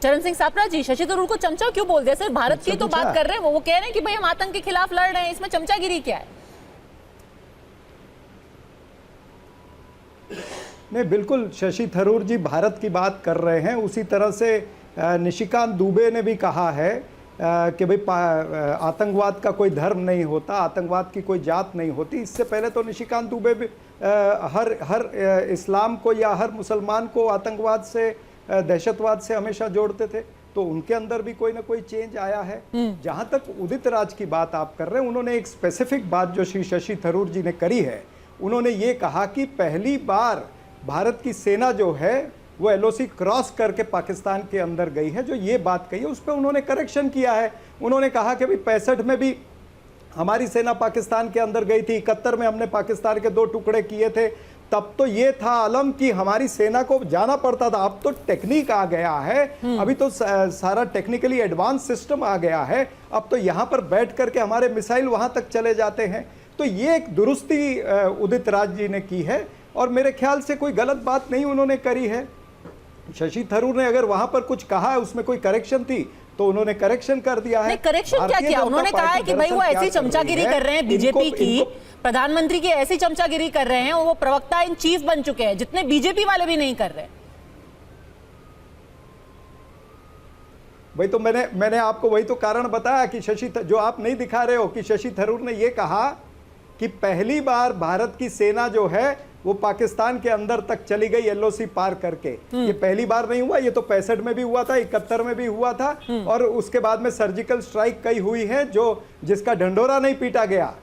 चरण सिंह सापरा जी, शशि थरूर को चमचा क्यों बोल दिया? सिर्फ भारत की तो बात कर रहे हैं, वो कह रहे हैं कि भाई हम आतंक के खिलाफ लड़ रहे हैं, इसमें चमचागिरी क्या है? नहीं, बिल्कुल शशि थरूर जी भारत की बात कर रहे हैं। उसी तरह से निशिकांत दुबे ने भी कहा है कि भाई आतंकवाद का कोई धर्म नहीं होता, आतंकवाद की कोई जात नहीं होती। इससे पहले तो निशिकांत दुबे भी हर इस्लाम को या हर मुसलमान को आतंकवाद से, दहशतवाद से हमेशा जोड़ते थे। तो उनके अंदर भी कोई ना कोई चेंज आया है। जहां तक उदित राज की बात आप कर रहे हैं, उन्होंने एक स्पेसिफिक बात जो श्री शशि थरूर जी ने करी है, उन्होंने ये कहा कि पहली बार भारत की सेना जो है वो एलओसी क्रॉस करके पाकिस्तान के अंदर गई है। जो ये बात कही है उस पर उन्होंने करेक्शन किया है। उन्होंने कहा कि भाई 65 में भी हमारी सेना पाकिस्तान के अंदर गई थी, 71 में हमने पाकिस्तान के 2 टुकड़े किए थे। तब तो ये था आलम कि हमारी सेना को जाना पड़ता था। अब तो टेक्निक आ गया है, अभी तो सारा टेक्निकली एडवांस सिस्टम आ गया है। अब तो यहाँ पर बैठ करके हमारे मिसाइल वहां तक चले जाते हैं। तो ये एक दुरुस्ती उदित राज जी ने की है और मेरे ख्याल से कोई गलत बात नहीं उन्होंने करी है। शशि थरूर ने अगर वहां पर कुछ कहा है, उसमें कोई करेक्शन थी तो उन्होंने करेक्शन कर दिया है। करेक्शन क्या किया? उन्होंने कहा है कि भाई वो ऐसी चमचागिरी कर रहे हैं बीजेपी की, प्रधानमंत्री की ऐसी चमचागिरी कर रहे हैं, वो प्रवक्ता इन चीफ बन चुके हैं जितने बीजेपी वाले भी नहीं कर रहे। भाई तो मैंने आपको वही तो कारण बताया कि जो आप नहीं दिखा रहे हो कि शशि थरूर ने ये कहा कि पहली बार भारत की सेना जो है वो पाकिस्तान के अंदर तक चली गई एलओसी पार करके। ये पहली बार नहीं हुआ, ये तो 65 में भी हुआ था, 71 में भी हुआ था और उसके बाद में सर्जिकल स्ट्राइक कई हुई है जिसका ढंढोरा नहीं पीटा गया।